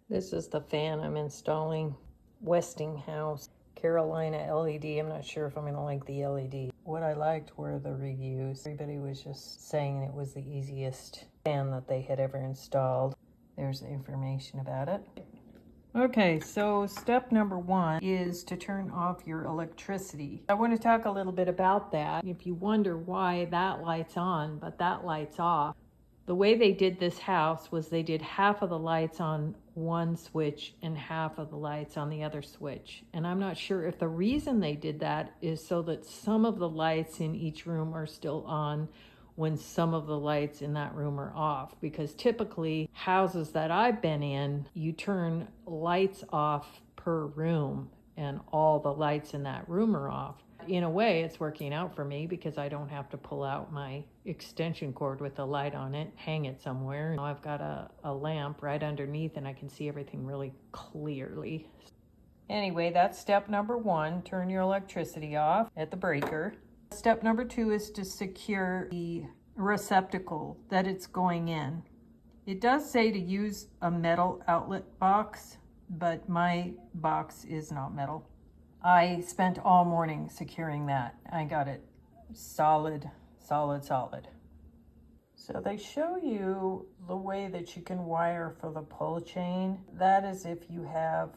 This is the fan I'm installing. Westinghouse Carolina LED. I'm not sure if I'm going to like the LED. What I liked were the reviews. Everybody was just saying it was the easiest fan that they had ever installed. There's the information about it. Okay, so step number 1 is to turn off your electricity. I want to talk a little bit about that. If you wonder why that light's on, but that light's off, the way they did this house was they did half of the lights on one switch and half of the lights on the other switch. And I'm not sure if the reason they did that is so that some of the lights in each room are still on when some of the lights in that room are off. Because typically houses that I've been in, you turn lights off per room and all the lights in that room are off. In a way, it's working out for me because I don't have to pull out my extension cord with a light on it, hang it somewhere. I've got a lamp right underneath and I can see everything really clearly. Anyway, that's step number 1, turn your electricity off at the breaker. Step number 2 is to secure the receptacle that it's going in. It does say to use a metal outlet box, but my box is not metal. I spent all morning securing that. I got it solid. So they show you the way that you can wire for the pull chain. That is if you have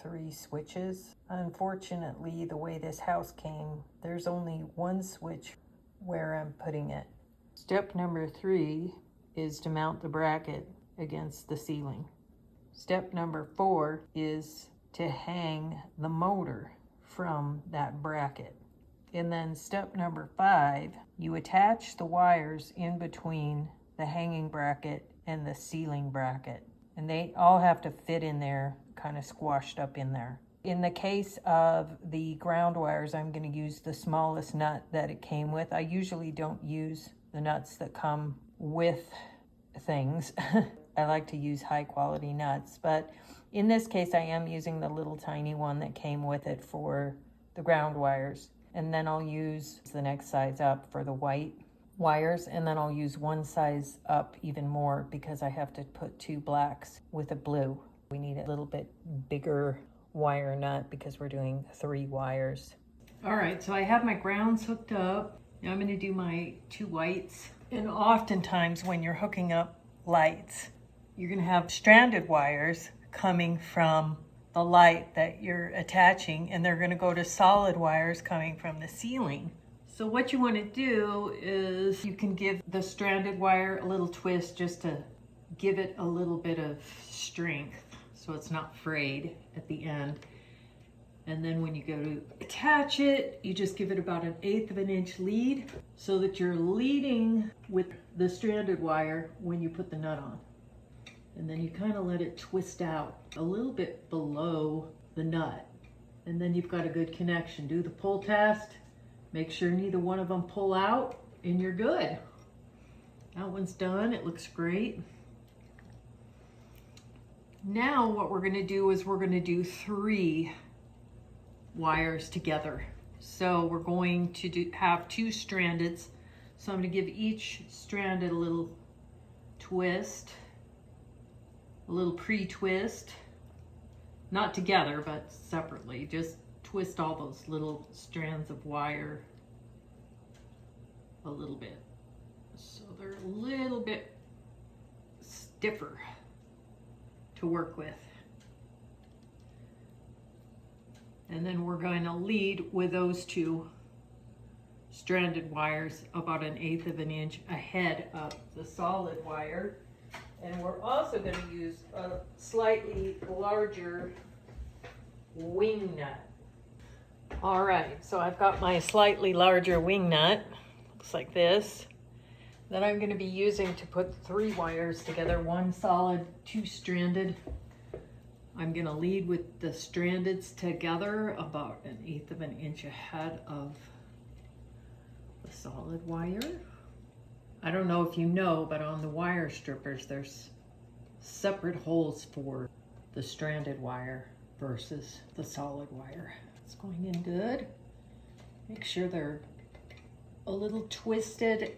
3 switches. Unfortunately, the way this house came, there's only 1 switch where I'm putting it. Step number 3 is to mount the bracket against the ceiling. Step number 4 is to hang the motor from that bracket. And then step number 5, you attach the wires in between the hanging bracket and the ceiling bracket. And they all have to fit in there, kind of squashed up in there. In the case of the ground wires, I'm going to use the smallest nut that it came with. I usually don't use the nuts that come with things. I like to use high quality nuts, but in this case I am using the little tiny one that came with it for the ground wires. And then I'll use the next size up for the white wires, and then I'll use one size up even more because I have to put 2 blacks with a blue. We need a little bit bigger wire nut because we're doing 3 wires. All right, so I have my grounds hooked up. Now I'm going to do my 2 whites. And oftentimes when you're hooking up lights, you're going to have stranded wires coming from the light that you're attaching, and they're going to go to solid wires coming from the ceiling. So what you want to do is you can give the stranded wire a little twist just to give it a little bit of strength so it's not frayed at the end. And then when you go to attach it, you just give it about 1/8 of an inch lead so that you're leading with the stranded wire when you put the nut on. And then you kind of let it twist out a little bit below the nut. And then you've got a good connection. Do the pull test. Make sure neither one of them pull out and you're good. That one's done. It looks great. Now what we're going to do is we're going to do 3 wires together. So we're going to have 2 stranded. So I'm going to give each stranded a little twist, a little pre-twist, not together but separately. Just twist all those little strands of wire a little bit so they're a little bit stiffer to work with. And then we're going to lead with those 2 stranded wires about 1/8 of an inch ahead of the solid wire. And we're also going to use a slightly larger wing nut. All right, so I've got my slightly larger wing nut, looks like this, that I'm going to be using to put 3 wires together, 1 solid, 2 stranded. I'm going to lead with the strandeds together about 1/8 of an inch ahead of the solid wire. I don't know if you know, but on the wire strippers, there's separate holes for the stranded wire versus the solid wire. It's going in good. Make sure they're a little twisted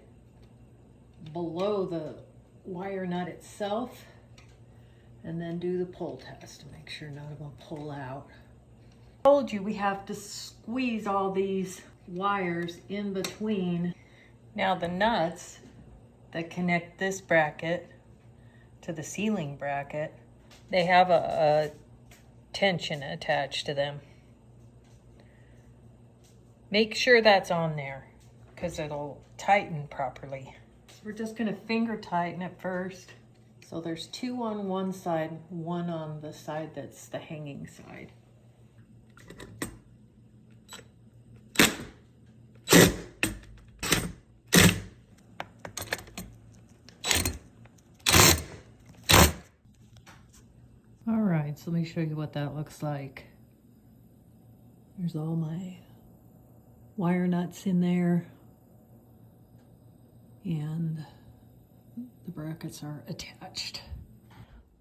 below the wire nut itself. and then do the pull test to make sure none of them pull out. I told you we have to squeeze all these wires in between. Now the nuts that connect this bracket to the ceiling bracket, they have a tension attached to them. Make sure that's on there because it'll tighten properly. We're just gonna finger tighten it first. So there's two on one side, one on the side that's the hanging side. All right, so let me show you what that looks like. There's all my wire nuts in there, and the brackets are attached.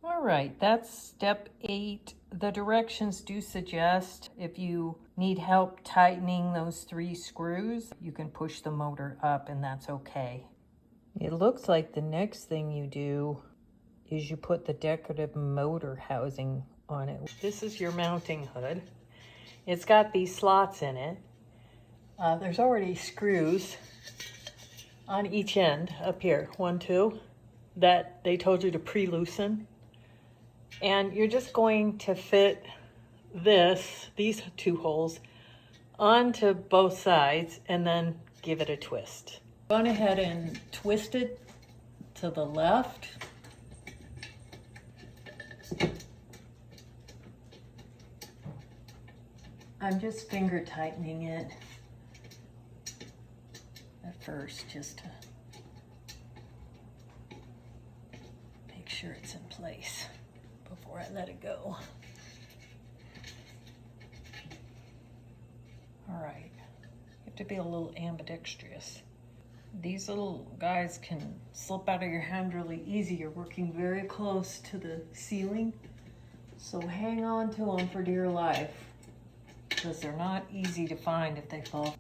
All right, that's step 8. The directions do suggest if you need help tightening those 3 screws, you can push the motor up and that's okay. It looks like the next thing you do is you put the decorative motor housing on it. This is your mounting hood. It's got these slots in it. There's already screws on each end up here, 1, 2, that they told you to pre-loosen. And you're just going to fit these 2 holes onto both sides and then give it a twist. Go ahead and twist it to the left. I'm just finger tightening it at first just to make sure it's in place before I let it go. All right, you have to be a little ambidextrous. These little guys can slip out of your hand really easy. You're working very close to the ceiling, so hang on to them for dear life because they're not easy to find if they fall.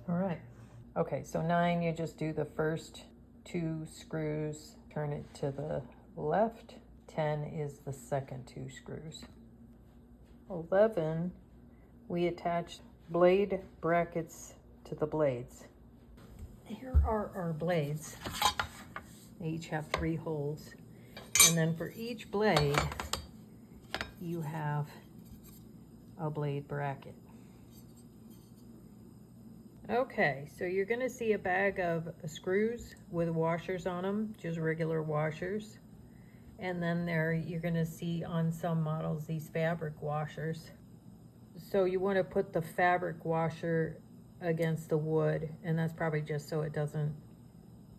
All right. Okay, so 9, you just do the first 2 screws, turn it to the left. 10 is the second 2 screws. 11, we attach blade brackets to the blades. Here are our blades. They each have 3 holes. And then for each blade, you have a blade bracket. Okay, so you're gonna see a bag of screws with washers on them, just regular washers. And then you're gonna see on some models these fabric washers. So you wanna put the fabric washer against the wood, and that's probably just so it doesn't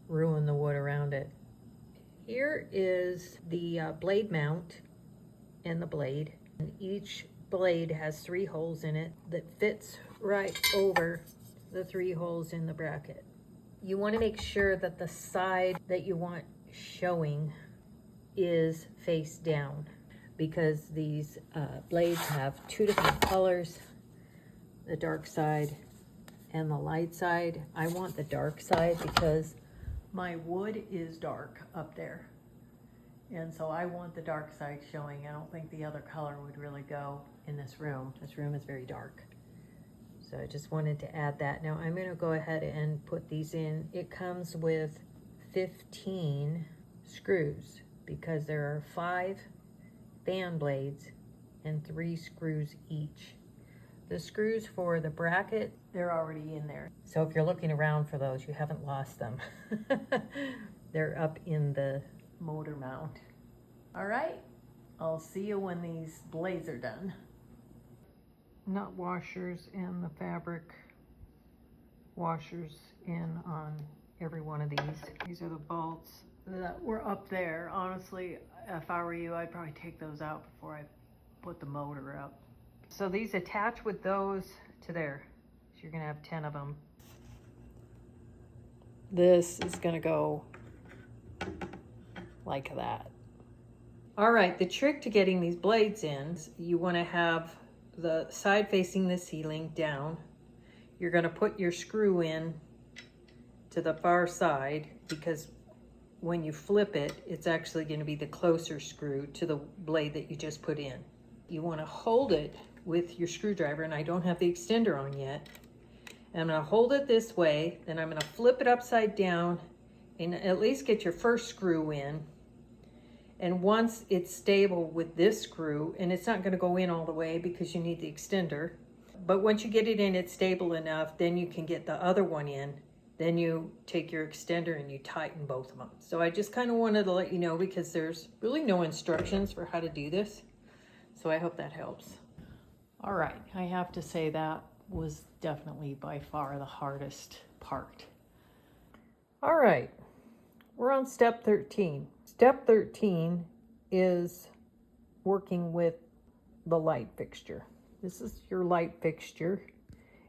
ruin the wood around it. Here is the blade mount and the blade. And each blade has 3 holes in it that fits right over the 3 holes in the bracket. You want to make sure that the side that you want showing is face down because these blades have 2 different colors, the dark side and the light side. I want the dark side because my wood is dark up there. And so I want the dark side showing. I don't think the other color would really go in this room. This room is very dark. So I just wanted to add that. Now I'm gonna go ahead and put these in. It comes with 15 screws because there are 5 fan blades and 3 screws each. The screws for the bracket, they're already in there. So if you're looking around for those, you haven't lost them. They're up in the motor mount. All right, I'll see you when these blades are done. Nut washers and the fabric washers in on every one of these. These are the bolts that were up there. Honestly, if I were you, I'd probably take those out before I put the motor up. So these attach with those to there. So you're gonna have 10 of them. This is gonna go like that. All right, the trick to getting these blades in is you wanna have the side facing the ceiling down. You're gonna put your screw in to the far side, because when you flip it, it's actually going to be the closer screw to the blade that you just put in. You want to hold it with your screwdriver, and I don't have the extender on yet. And I'm going to hold it this way, then I'm going to flip it upside down and at least get your first screw in. And once it's stable with this screw, and it's not going to go in all the way because you need the extender, but once you get it in, it's stable enough, then you can get the other one in. Then you take your extender and you tighten both of them. So I just kind of wanted to let you know, because there's really no instructions for how to do this. So I hope that helps. All right, I have to say that was definitely by far the hardest part. All right, we're on step 13. Step 13 is working with the light fixture. This is your light fixture.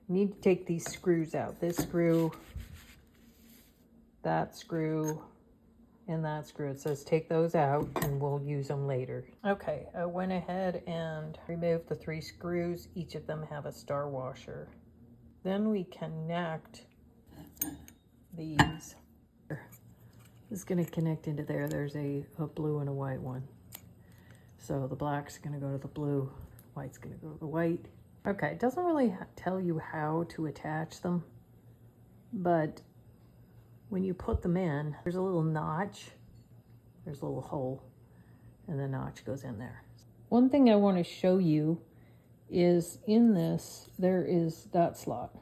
You need to take these screws out. This screw, that screw, and that screw. It says take those out and we'll use them later. Okay, I went ahead and removed the 3 screws. Each of them have a star washer. Then we connect these. This is going to connect into there. There's a blue and a white one. So the black's going to go to the blue, white's going to go to the white. Okay, it doesn't really tell you how to attach them, but when you put them in, there's a little notch, there's a little hole, and the notch goes in there. One thing I want to show you is in this, there is that slot.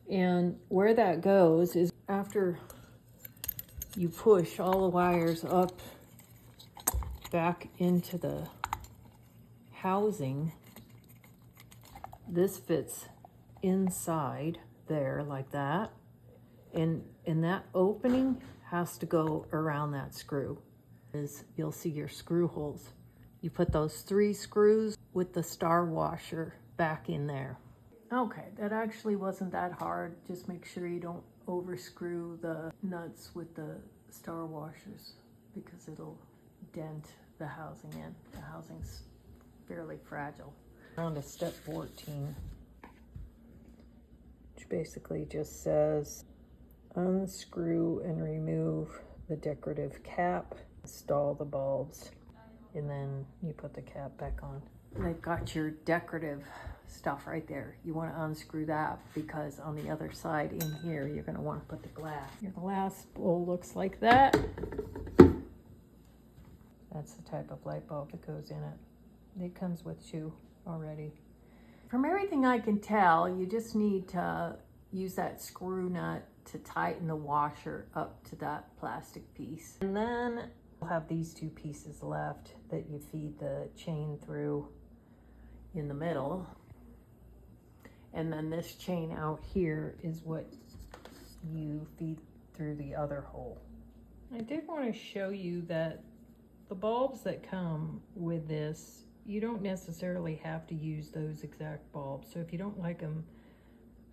And where that goes is after you push all the wires up back into the housing, this fits inside there like that. And that opening has to go around that screw. You'll see your screw holes. You put those 3 screws with the star washer back in there. Okay, that actually wasn't that hard. Just make sure you don't overscrew the nuts with the star washers, because it'll dent the housing in. The housing's fairly fragile. On to step 14, which basically just says unscrew and remove the decorative cap, install the bulbs, and then you put the cap back on. They've got your decorative stuff right there. You want to unscrew that, because on the other side in here, you're going to want to put the glass. Your glass bowl looks like that. That's the type of light bulb that goes in it. It comes with 2 already. From everything I can tell, you just need to use that screw nut to tighten the washer up to that plastic piece. And then we'll have these 2 pieces left that you feed the chain through in the middle. And then this chain out here is what you feed through the other hole. I did want to show you that the bulbs that come with this, you don't necessarily have to use those exact bulbs. So if you don't like them,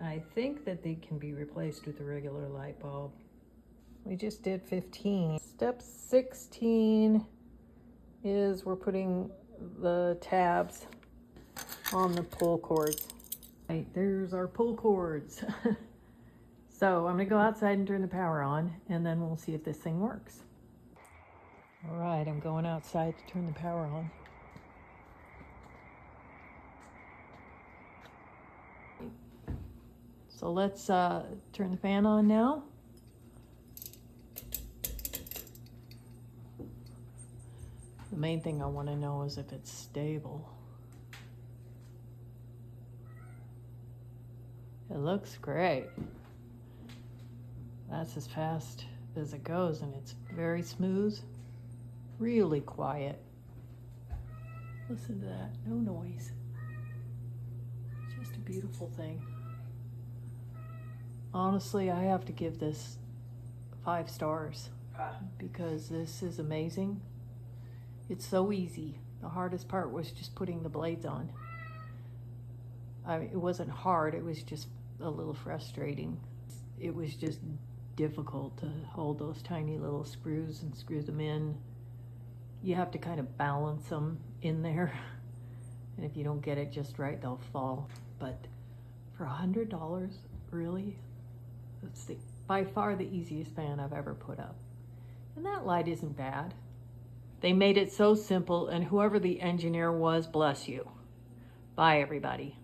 I think that they can be replaced with a regular light bulb. We just did 15. Step 16 is we're putting the tabs on the pull cords. Right, there's our pull cords. So I'm gonna go outside and turn the power on, and then we'll see if this thing works. All right, I'm going outside to turn the power on. So let's turn the fan on now. The main thing I want to know is if it's stable. It looks great. That's as fast as it goes, and it's very smooth, really quiet. Listen to that, no noise. It's just a beautiful thing. Honestly, I have to give this 5 stars because this is amazing. It's so easy. The hardest part was just putting the blades on. I mean, it wasn't hard, it was just a little frustrating. It was just difficult to hold those tiny little screws and screw them in. You have to kind of balance them in there. And if you don't get it just right, they'll fall. But for $100, really? That's the by far the easiest fan I've ever put up. And that light isn't bad. They made it so simple, and whoever the engineer was, bless you. Bye, everybody.